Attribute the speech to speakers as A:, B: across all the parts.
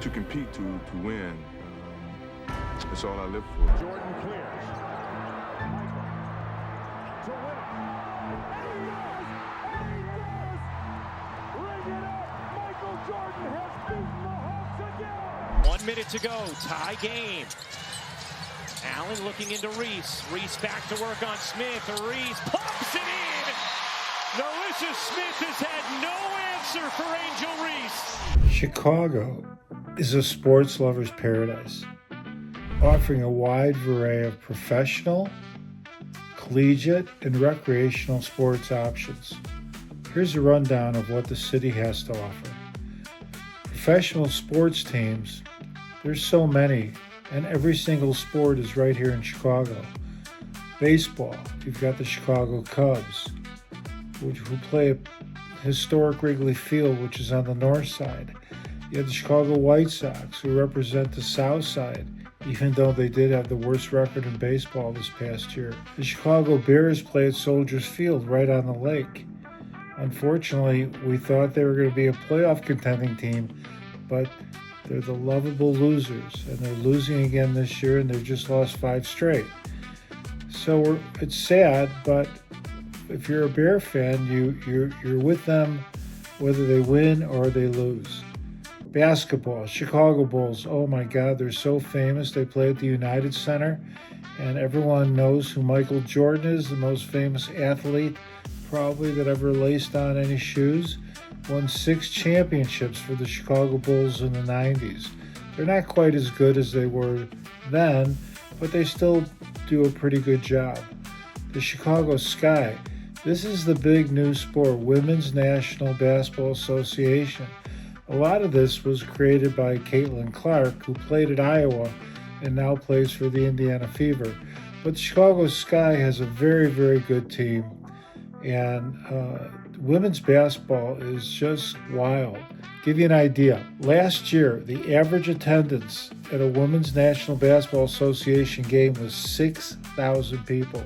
A: to compete to win. That's all I live for.
B: Jordan clears. Michael to win it. And he does! And he does! Ring it up! Michael Jordan has beaten the Hawks again!
C: 1 minute to go. Tie game. Allen looking into Reese. Reese back to work on Smith. Reese pumps it in. Narissa Smith has had no answer for Angel Reese.
D: Chicago is a sports lover's paradise, offering a wide array of professional, collegiate, and recreational sports options. Here's a rundown of what the city has to offer. Professional sports teams, there's so many, and every single sport is right here in Chicago. Baseball, you've got the Chicago Cubs, who play at historic Wrigley Field, which is on the north side. You have the Chicago White Sox, who represent the south side, even though they did have the worst record in baseball this past year. The Chicago Bears play at Soldiers Field, right on the lake. Unfortunately, we thought they were going to be a playoff contending team, but they're the lovable losers, and they're losing again this year, and they've just lost 5 straight. So it's sad, but if you're a Bear fan, you're with them whether they win or they lose. Basketball, Chicago Bulls, oh my God, they're so famous. They play at the United Center, and everyone knows who Michael Jordan is, the most famous athlete probably that ever laced on any shoes. Won 6 championships for the Chicago Bulls in the 90s. They're not quite as good as they were then, but they still do a pretty good job. The Chicago Sky, this is the big new sport, Women's National Basketball Association. A lot of this was created by Caitlin Clark, who played at Iowa and now plays for the Indiana Fever. But the Chicago Sky has a very, very good team, and women's basketball is just wild. Give you an idea. Last year, the average attendance at a Women's National Basketball Association game was 6,000 people.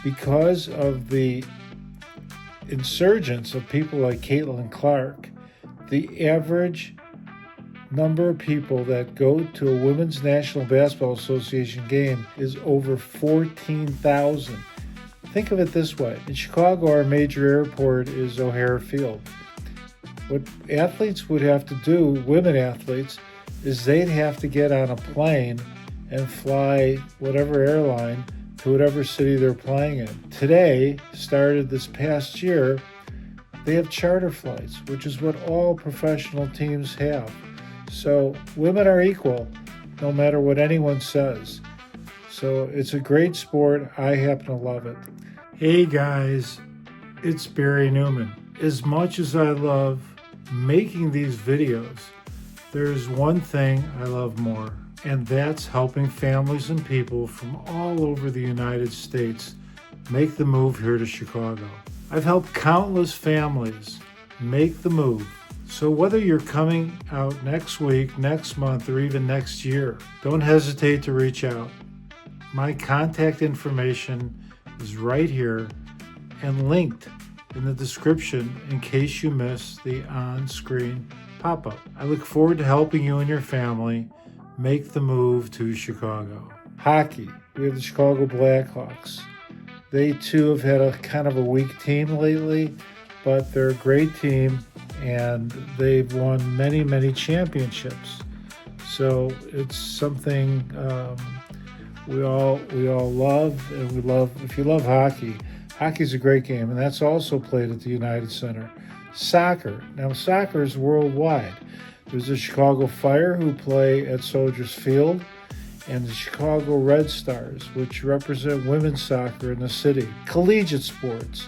D: Because of the insurgence of people like Caitlin Clark, the average number of people that go to a Women's National Basketball Association game is over 14,000. Think of it this way. In Chicago, our major airport is O'Hare Field. What athletes would have to do, women athletes, is they'd have to get on a plane and fly whatever airline to whatever city they're playing in. Today, started this past year, they have charter flights, which is what all professional teams have. So women are equal, no matter what anyone says. So it's a great sport. I happen to love it. Hey guys, it's Barry Newman. As much as I love making these videos, there's one thing I love more, and that's helping families and people from all over the United States make the move here to Chicago. I've helped countless families make the move. So whether you're coming out next week, next month, or even next year, don't hesitate to reach out. My contact information is right here and linked in the description in case you miss the on-screen pop-up. I look forward to helping you and your family make the move to Chicago. Hockey, we have the Chicago Blackhawks. They too have had a kind of a weak team lately, but they're a great team, and they've won many, many championships. So it's something we all love, and we love. If you love hockey, hockey's a great game, and that's also played at the United Center. Soccer. Now, soccer is worldwide. There's the Chicago Fire, who play at Soldiers Field, and the Chicago Red Stars, which represent women's soccer in the city. Collegiate sports.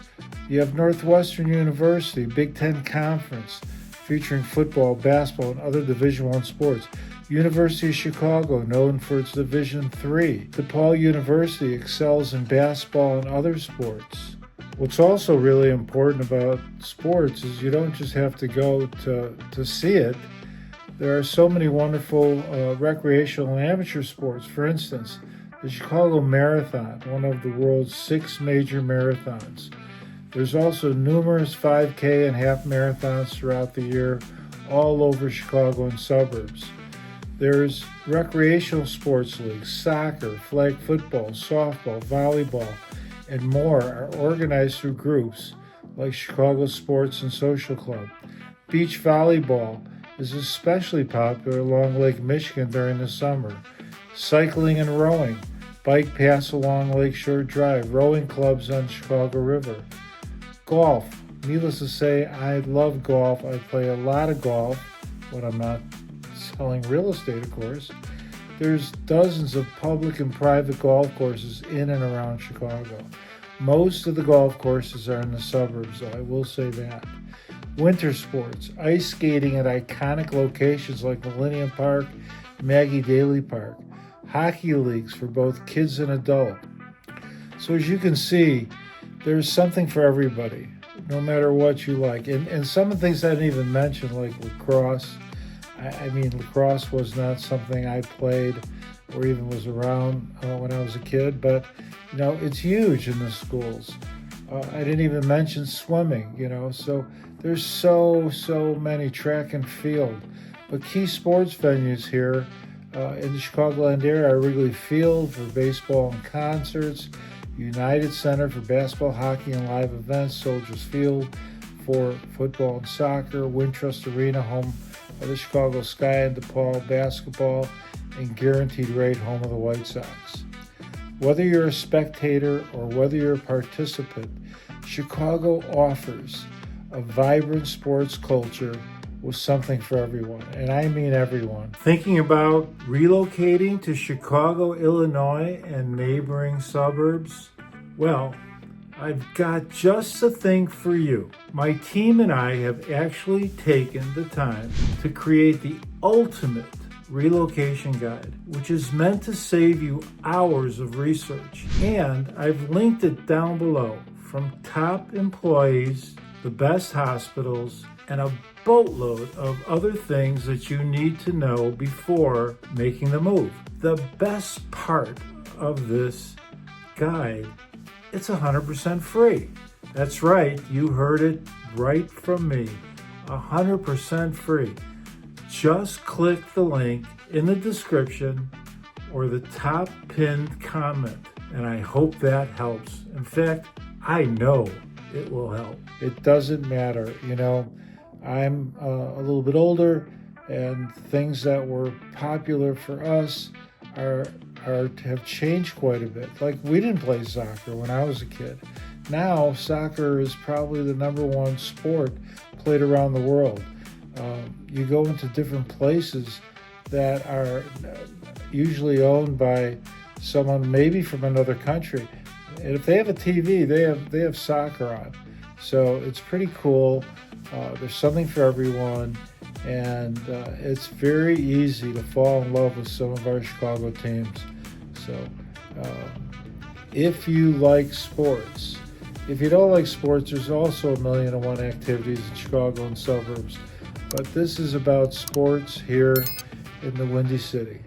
D: You have Northwestern University, Big Ten Conference, featuring football, basketball, and other Division I sports. University of Chicago, known for its Division III. DePaul University excels in basketball and other sports. What's also really important about sports is you don't just have to go to see it. There are so many wonderful recreational and amateur sports. For instance, the Chicago Marathon, one of the world's 6 major marathons. There's also numerous 5K and half marathons throughout the year, all over Chicago and suburbs. There's recreational sports leagues, soccer, flag football, softball, volleyball, and more are organized through groups like Chicago Sports and Social Club. Beach volleyball is especially popular along Lake Michigan during the summer. Cycling and rowing, bike paths along Lakeshore Drive, rowing clubs on Chicago River. Golf. Needless to say, I love golf. I play a lot of golf when I'm not selling real estate, of course. There's dozens of public and private golf courses in and around Chicago. Most of the golf courses are in the suburbs, though, I will say that. Winter sports, ice skating at iconic locations like Millennium Park, Maggie Daley Park. Hockey leagues for both kids and adults. So as you can see, there's something for everybody, no matter what you like. And some of the things I didn't even mention, like lacrosse. I mean, lacrosse was not something I played or even was around when I was a kid, but, you know, it's huge in the schools. I didn't even mention swimming, you know, so there's so many, track and field. But key sports venues here in the Chicagoland area are Wrigley Field for baseball and concerts, United Center for basketball, hockey, and live events, Soldiers Field for football and soccer, Wintrust Arena, home of the Chicago Sky and DePaul basketball, and Guaranteed Rate, home of the White Sox. Whether you're a spectator or whether you're a participant, Chicago offers a vibrant sports culture with something for everyone, and I mean everyone. Thinking about relocating to Chicago, Illinois, and neighboring suburbs? Well, I've got just the thing for you. My team and I have actually taken the time to create the ultimate relocation guide, which is meant to save you hours of research. And I've linked it down below, from top employees, the best hospitals, and a boatload of other things that you need to know before making the move. The best part of this guide, it's 100% free. That's right, you heard it right from me, 100% free. Just click the link in the description or the top pinned comment, and I hope that helps. In fact, I know it will help. It doesn't matter, you know, I'm a little bit older, and things that were popular for us have changed quite a bit. Like, we didn't play soccer when I was a kid. Now, soccer is probably the #1 sport played around the world. You go into different places that are usually owned by someone maybe from another country. And if they have a TV, they have soccer on. So it's pretty cool. There's something for everyone, and it's very easy to fall in love with some of our Chicago teams. So if you like sports, if you don't like sports, there's also 1,000,001 activities in Chicago and suburbs. But this is about sports here in the Windy City.